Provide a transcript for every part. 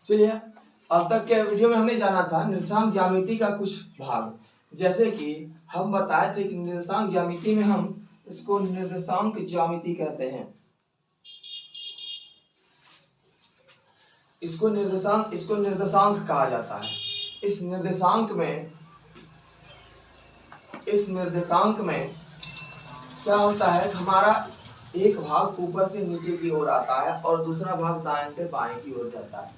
चलिए, अब तक के वीडियो में हमने जाना था निर्देशांक ज्यामिति का कुछ भाग। जैसे कि हम बताए थे कि निर्देशांक ज्यामिति में हम इसको निर्देशांक ज्यामिति कहते हैं। इसको निर्देशांक कहा जाता है। इस निर्देशांक में क्या होता है, हमारा एक भाग ऊपर से नीचे की ओर आता है और दूसरा भाग दाएं से बाएं की ओर जाता है।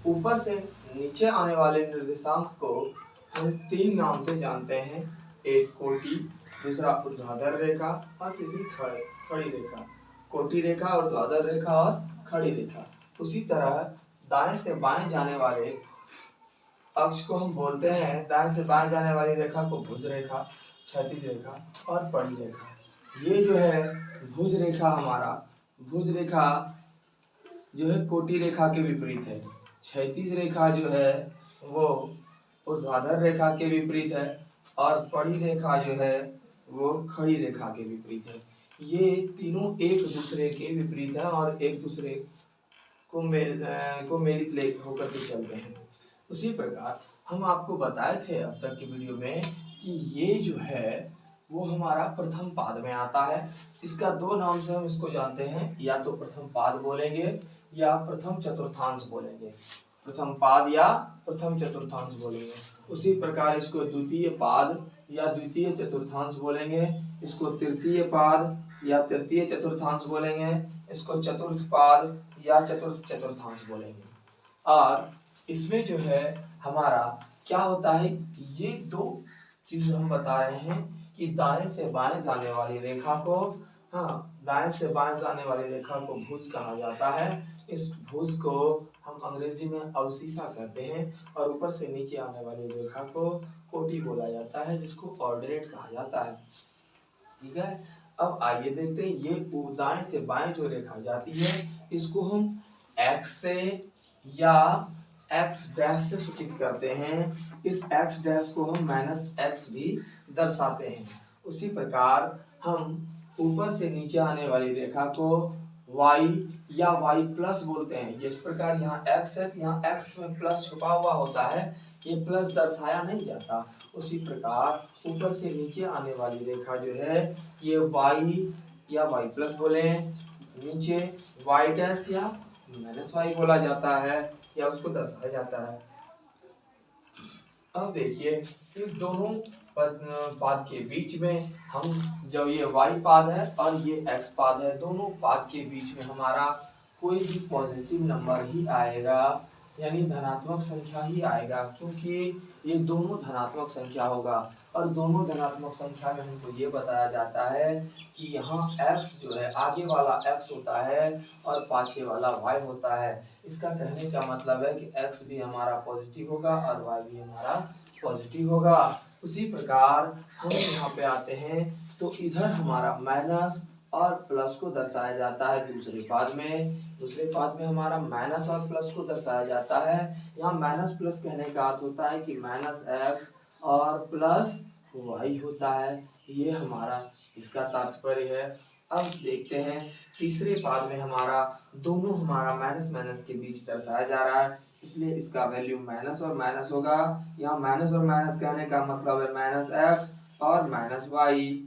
ऊपर से नीचे आने वाले निर्देशांक को हम तीन नाम से जानते हैं। एक कोटि, दूसरा ऊर्ध्वाधर रेखा और तीसरी खड़ी रेखा। कोटि रेखा, ऊर्ध्वाधर रेखा और खड़ी रेखा। उसी तरह दाएं से बाएं जाने वाले अक्ष को हम बोलते हैं, दाएं से बाएं जाने वाली रेखा को भुज रेखा, क्षैतिज रेखा और पड़ी रेखा। ये जो है भुज रेखा जो है कोटि रेखा के विपरीत है। क्षैतिज रेखा जो है वो ऊर्ध्वाधर रेखा के विपरीत है और पड़ी रेखा जो है वो खड़ी रेखा के विपरीत है। ये तीनों एक दूसरे के विपरीत है और एक दूसरे को मेलित होकर के चलते हैं। उसी प्रकार हम आपको बताए थे अब तक की वीडियो में कि ये जो है वो हमारा प्रथम पाद में आता है। इसका दो नाम से हम इसको जानते हैं, या तो प्रथम पाद बोलेंगे या प्रथम चतुर्थांश बोलेंगे। प्रथम पाद या प्रथम चतुर्थांश बोलेंगे। उसी प्रकार इसको द्वितीय पाद या द्वितीय चतुर्थांश बोलेंगे। इसको तृतीय पाद या तृतीय चतुर्थांश बोलेंगे। इसको चतुर्थ पाद या चतुर्थ चतुर्थांश बोलेंगे। और इसमें जो है हमारा क्या होता है, ये दो चीज हम बता रहे हैं कि दाएं से बाएं जाने वाली रेखा को, दाएं से बाएं जाने वाली रेखा को भुज कहा जाता है। इस भुज को हम अंग्रेजी में अवशिषा कहते हैं और ऊपर से नीचे आने वाली रेखा को कोटि बोला जाता है, जिसको ऑर्डिनेट कहा जाता है। ठीक है, अब आइए देखते हैं ये दाएं से बाएं जो रेखा जाती है इसको हम x से या x डैश से सूचित करते हैं। इस x डैश को हम -x भी दर्शाते हैं। उसी प्रकार हम ऊपर से नीचे आने वाली रेखा को y या y प्लस बोलते हैं। इस प्रकार यहाँ x है, यहाँ x में प्लस छुपा हुआ होता है, ये प्लस दर्शाया नहीं जाता। उसी प्रकार ऊपर से नीचे आने वाली रेखा जो है ये y या y प्लस बोले, नीचे y डैश या -y बोला जाता है या उसको दर्शाया जाता है। अब देखिए इस दोनों पाद के बीच में हम, जब ये y पाद है और ये x पाद है, दोनों पाद के बीच में हमारा कोई भी पॉजिटिव नंबर ही आएगा, यानी धनात्मक संख्या ही आएगा, क्योंकि ये दोनों धनात्मक संख्या होगा। और दोनों धनात्मक संख्या में हमको ये बताया जाता है कि यहाँ x जो है आगे वाला x होता है और पाछे वाला y होता है। इसका कहने का मतलब है कि x भी हमारा पॉजिटिव होगा और y भी हमारा पॉजिटिव होगा। उसी प्रकार हम यहाँ पे आते हैं तो इधर हमारा माइनस और प्लस को दर्शाया जाता है दूसरे पाद में हमारा माइनस और प्लस को दर्शाया जाता है। यहाँ माइनस प्लस कहने का अर्थ होता है कि -x और प्लस y होता है, ये हमारा इसका तात्पर्य है। अब देखते हैं तीसरे पाद में हमारा दोनों हमारा माइनस माइनस के बीच दर्शाया जा रहा है, इसलिए इसका वैल्यू माइनस और माइनस होगा। यहाँ माइनस और माइनस कहने का मतलब है -x और -y।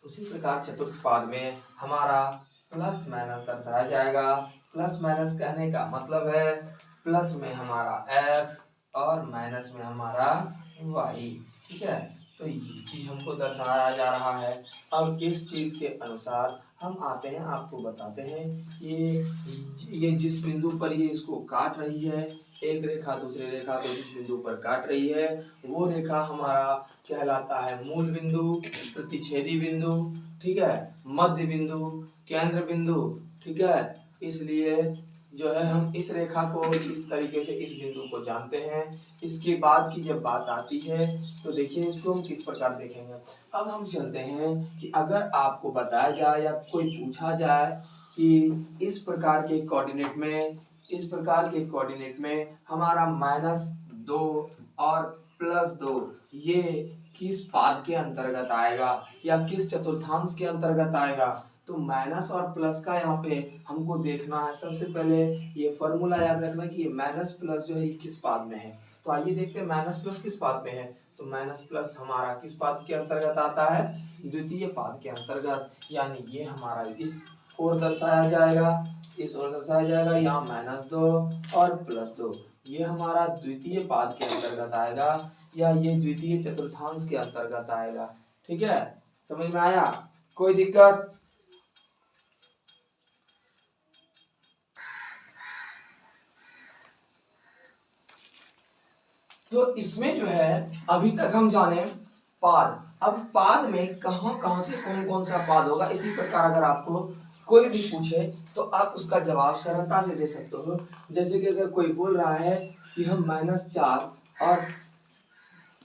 उसी प्रकार चतुर्थ पाद में हमारा प्लस माइनस दर्शाया जाएगा। प्लस माइनस कहने का मतलब है प्लस में हमारा x और माइनस में हमारा y। ठीक है, तो ये चीज हमको दर्शाया जा रहा है। अब इस चीज के अनुसार हम आते हैं, आपको बताते हैं ये जिस बिंदु पर ये इसको काट रही है, एक रेखा दूसरे रेखा को जिस बिंदु पर काट रही है वो रेखा हमारा कहलाता है मूल बिंदु, प्रतिच्छेदी बिंदु, ठीक है, मध्य बिंदु, केंद्र बिंदु। ठीक है, इसलिए जो है हम इस रेखा को इस तरीके से इस बिंदु को जानते हैं। इसके बाद की जब बात आती है तो देखिए इसको हम किस प्रकार देखेंगे। अब हम चलते हैं कि अगर आपको बताया जाए या कोई पूछा जाए कि इस प्रकार के कोऑर्डिनेट में हमारा -2 और +2 ये किस पाद के अंतर्गत आएगा या किस चतुर्थांश के अंतर्गत आएगा, तो माइनस और प्लस का यहाँ पे हमको देखना है। सबसे पहले ये फॉर्मूला याद रखना कि माइनस प्लस जो है किस पाद में है। तो आइए देखते हैं माइनस प्लस किस पाद में है। तो माइनस प्लस हमारा किस पाद के अंतर्गत आता है, द्वितीय पाद के अंतर्गत, यानी ये हमारा इस ओर दर्शाया जाएगा, इस ओर दर्शाया जाएगा, यहाँ -2 और +2, ये हमारा द्वितीय पाद के अंतर्गत आएगा, या ये द्वितीय चतुर्थांश के अंतर्गत आएगा। ठीक है, समझ में आया, कोई दिक्कत? तो इसमें जो है अभी तक हम जाने पाद। अब पाद में कहां कहां से कौन कौन सा पाद होगा, इसी प्रकार अगर आपको कोई भी पूछे तो आप उसका जवाब सरलता से दे सकते हो। जैसे कि अगर कोई बोल रहा है कि हम -4 और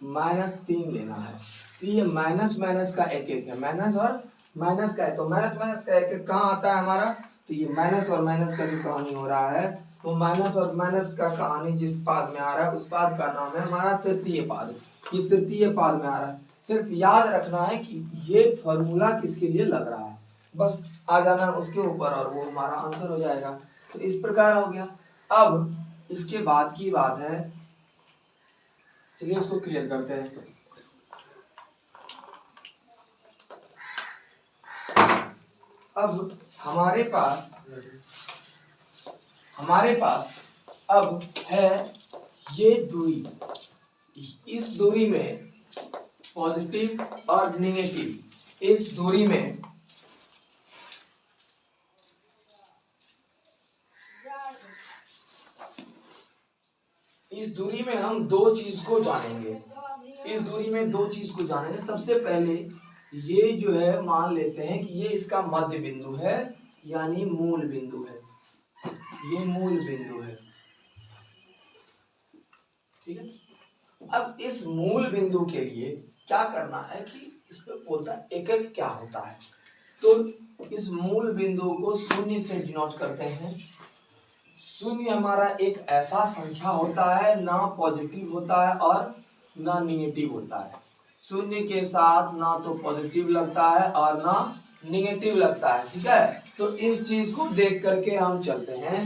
-3 लेना है, तो ये माइनस माइनस का एक एक है, माइनस और माइनस का है, तो माइनस माइनस का एक एक कहाँ आता है हमारा, तो ये माइनस और माइनस का जो कहानी हो रहा है, वो माइनस और माइनस का कहानी जिस पाद में आ रहा है उस पाद का नाम है हमारा तृतीय पाद। ये तृतीय पाद में आ रहा है। सिर्फ याद रखना है कि ये फॉर्मूला किसके लिए लग रहा है, बस आ जाना उसके ऊपर और वो हमारा आंसर हो जाएगा। तो इस प्रकार हो गया। अब इसके बाद की बात है, चलिए इसको क्लियर करते हैं। अब हमारे पास अब है ये दूरी, इस दूरी में पॉजिटिव और नेगेटिव, इस दूरी में हम दो चीज को जानेंगे। इस दूरी में दो चीज को जानेंगे। सबसे पहले ये जो है मान लेते हैं कि ये इसका मध्य बिंदु है, यानी मूल बिंदु है, ये मूल बिंदु है। ठीक है, अब इस मूल बिंदु के लिए क्या करना है कि इस पर बोलता है एकक क्या होता है। तो इस मूल बिंदु को शून्य से डिनोट करते हैं। शून्य हमारा एक ऐसा संख्या होता है, ना पॉजिटिव होता है और ना निगेटिव होता है। शून्य के साथ ना तो पॉजिटिव लगता है और ना निगेटिव लगता है। ठीक है, तो इस चीज को देख करके हम चलते हैं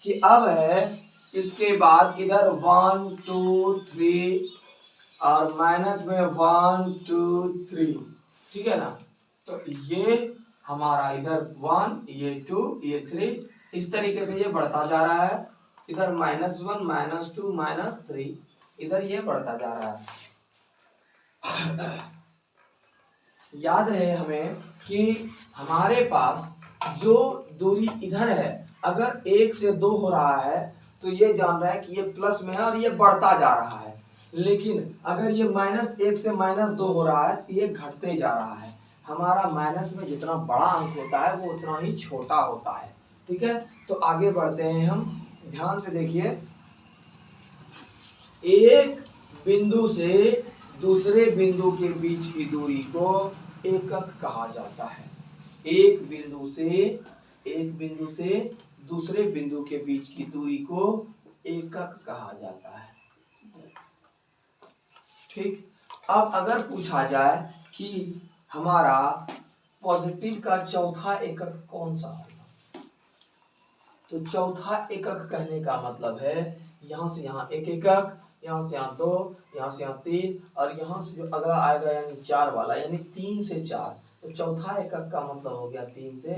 कि अब है इसके बाद इधर 1 2 3 और माइनस में 1 2 3, ठीक है ना। तो ये हमारा इधर 1, ये 2, ये 3, इस तरीके से ये बढ़ता जा रहा है। इधर -1 -2 -3, इधर ये बढ़ता जा रहा है। याद रहे हमें कि हमारे पास जो दूरी इधर है, अगर 1 से 2 हो रहा है तो ये जान रहा है कि ये प्लस में है और ये बढ़ता जा रहा है। लेकिन अगर ये -1 से -2 हो रहा है तो ये घटते जा रहा है। हमारा माइनस में जितना बड़ा अंक होता है वो उतना ही छोटा होता है। ठीक है, तो आगे बढ़ते हैं हम, ध्यान से देखिए। एक बिंदु से दूसरे बिंदु के बीच की दूरी को एकक कहा जाता है। एक बिंदु से दूसरे बिंदु के बीच की दूरी को एकक कहा जाता है। ठीक, अब अगर पूछा जाए कि हमारा पॉजिटिव का चौथा एकक कौन सा होगा, तो चौथा एकक कहने का मतलब है यहां से यहां एक एकक, यहाँ से यहाँ 2, यहाँ से यहाँ 3 और यहाँ से जो अगला आएगा यानी 4 वाला, यानी 3 से 4। तो चौथा एकक का मतलब हो गया 3 से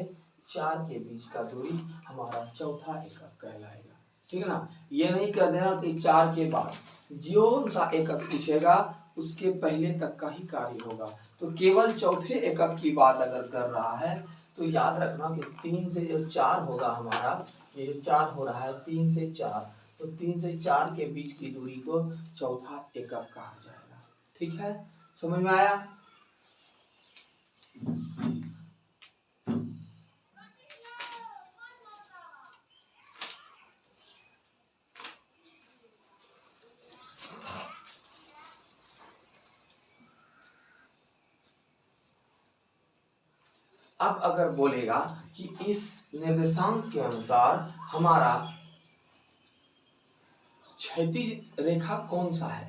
4 के बीच का दूरी हमारा चौथा एकक कहलाएगा। ठीक है ना, ये नहीं कह देना कि 4 के बाद, जो सा एकक पूछेगा उसके पहले तक का ही कार्य होगा। तो केवल चौथे एकक की बात अगर कर रहा है तो याद रखना कि 3 से जो 4 होगा हमारा, ये जो 4 हो रहा है 3 से 4, तो 3 से 4 के बीच की दूरी को चौथा एकक कहा जाएगा। ठीक है, समझ में आया? अब अगर बोलेगा कि इस निर्देशांक के अनुसार हमारा क्षैतिज रेखा कौन सा है,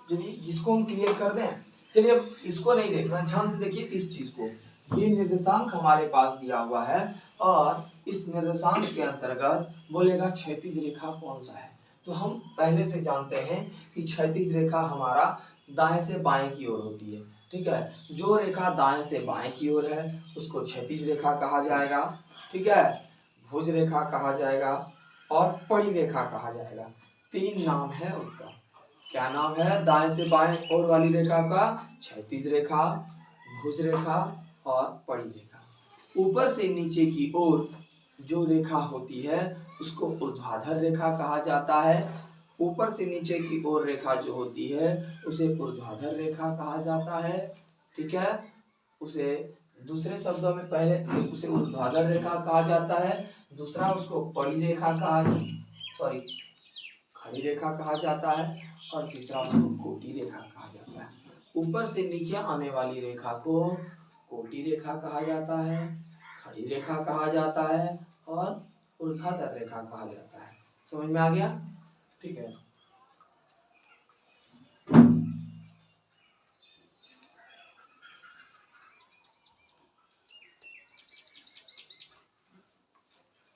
चलिए इसको हम क्लियर कर दें। चलिए अब इसको नहीं देखना, ध्यान से देखिए इस चीज को। ये निर्देशांक हमारे पास दिया हुआ है और इस निर्देशांक के अंतर्गत बोलेगा क्षैतिज रेखा कौन सा है। तो हम पहले से जानते हैं कि क्षैतिज रेखा हमारा दाएं से बाएं की ओर होती है। ठीक है, जो रेखा दाएं से बाएं की ओर है उसको क्षैतिज रेखा कहा जाएगा। ठीक है, भुज रेखा कहा जाएगा और पड़ी रेखा कहा जाएगा। तीन नाम है उसका। क्या नाम है दाएं से बाएं ओर वाली रेखा का? क्षैतिज रेखा, भुज रेखा और पड़ी रेखा। ऊपर से नीचे की ओर जो रेखा होती है उसको ऊर्ध्वाधर रेखा कहा जाता है। ऊपर से नीचे की ओर रेखा जो होती है उसे ऊर्ध्वाधर रेखा कहा जाता है। ठीक है, उसे दूसरे शब्दों में पहले उसे ऊर्ध्वाधर रेखा कहा जाता है, दूसरा उसको पड़ी रेखा खड़ी रेखा कहा जाता है और तीसरा उसको कोटि रेखा कहा जाता है। ऊपर से नीचे आने वाली रेखा को कोटि रेखा कहा जाता है, खड़ी रेखा कहा जाता है और ऊर्ध्वाधर रेखा कहा जाता है। समझ में आ गया? ठीक है,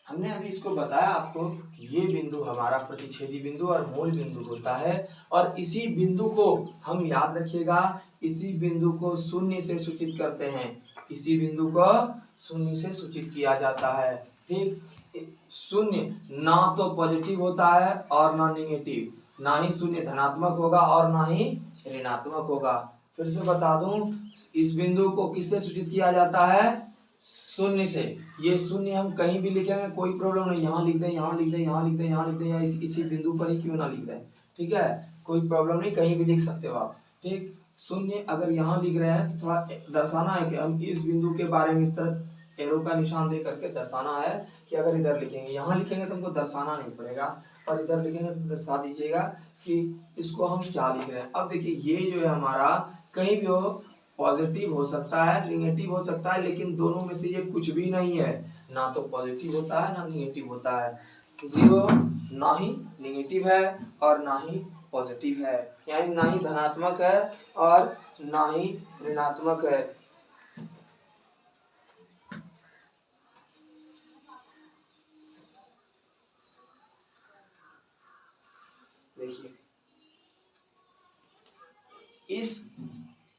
हमने अभी इसको बताया आपको कि ये बिंदु हमारा प्रतिच्छेदी बिंदु और मूल बिंदु होता है और इसी बिंदु को हम याद रखिएगा, इसी बिंदु को शून्य से सूचित करते हैं। इसी बिंदु को शून्य से सूचित किया जाता है। ठीक, शून्य ना तो पॉजिटिव होता है और ना नेगेटिव, ना ही शून्य धनात्मक होगा और ना ही ऋणात्मक होगा। फिर से बता दूं, इस बिंदु को किससे सूचित किया जाता है? शून्य से। ये शून्य हम कहीं भी लिखेंगे कोई प्रॉब्लम नहीं, यहाँ लिख दें, यहाँ लिख दें, यहाँ लिख दें, यहाँ लिख दें या इसी बिंदु पर ही क्यों ना लिख दें। ठीक है, कोई प्रॉब्लम नहीं, कहीं भी लिख सकते हो आप। ठीक, शून्य अगर यहाँ लिख रहे हैं तो थोड़ा दर्शाना है कि हम इस बिंदु के बारे में इस तरह एरो का निशान दे करके दर्शाना है कि अगर इधर लिखेंगे, यहाँ लिखेंगे तो हमको दर्शाना नहीं पड़ेगा और इधर लिखेंगे तो दर्शा दीजिएगा कि इसको हम क्या लिख रहे हैं। अब देखिए, ये जो है हमारा कहीं भी हो, पॉजिटिव हो सकता है, निगेटिव हो सकता है, लेकिन दोनों में से ये कुछ भी नहीं है। ना तो पॉजिटिव होता है ना निगेटिव होता है। जीरो ना ही निगेटिव है और ना ही पॉजिटिव है, यानी ना ही धनात्मक है और ना ही ऋणात्मक है। देखिए, इस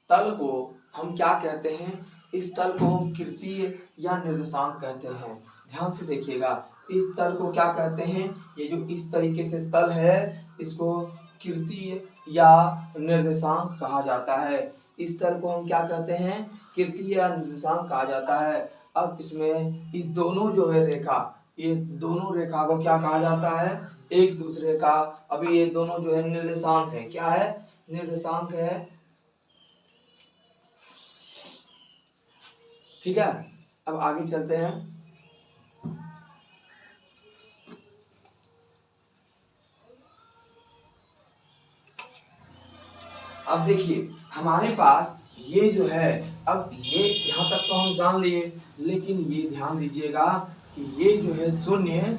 तल को हम क्या कहते हैं? इस तल को हम किर्तीय या निर्देशांक कहते हैं। ध्यान से देखिएगा, इस तल को क्या कहते हैं? ये जो इस तरीके से तल है इसको किर्तीय या निर्देशांक कहा जाता है। इस तल को हम क्या कहते हैं? किर्तीय या निर्देशांक कहा जाता है। अब इसमें इस दोनों जो है रेखा, ये दोनों रेखा को क्या कहा जाता है? एक दूसरे का, अभी ये दोनों जो है निर्देशांक है। क्या है? निर्देशांक है। ठीक है, अब आगे चलते हैं। अब देखिए, हमारे पास ये जो है, अब ये यहाँ तक तो हम जान लिए, लेकिन ये ध्यान दीजिएगा कि ये जो है शून्य,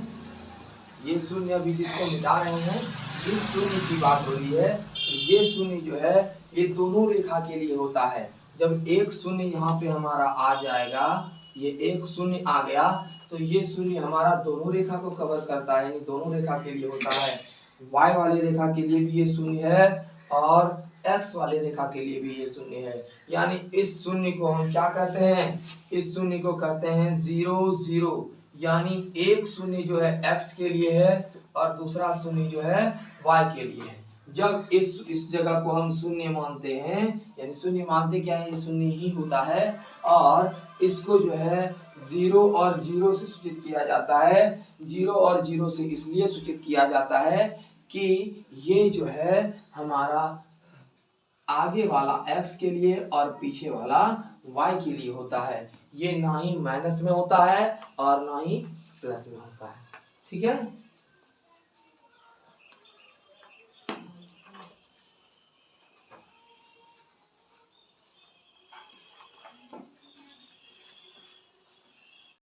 ये शून्य अभी जिसको मिटा रहे हैं, इस शून्य की बात हो रही है। तो ये शून्य जो है ये दोनों रेखा के लिए होता है। जब एक शून्य यहाँ पे हमारा आ जाएगा, ये एक शून्य आ गया तो ये शून्य हमारा दोनों रेखा को कवर करता है, यानी दोनों रेखा के लिए होता है। y वाली रेखा के लिए भी ये शून्य है और x वाली रेखा के लिए भी ये शून्य है। यानी इस शून्य को हम क्या कहते हैं? इस शून्य को कहते हैं 0 0, यानी एक शून्य जो है x के लिए है और दूसरा शून्य जो है y के लिए है। जब इस जगह को हम शून्य मानते हैं, यानी शून्य मानते क्या है? ये शून्य ही होता है और इसको जो है 0 और 0 से सूचित किया जाता है। 0 और 0 से इसलिए सूचित किया जाता है कि ये जो है हमारा आगे वाला x के लिए और पीछे वाला y के लिए होता है। ये ना ही माइनस में होता है और ना ही प्लस में होता है। ठीक है।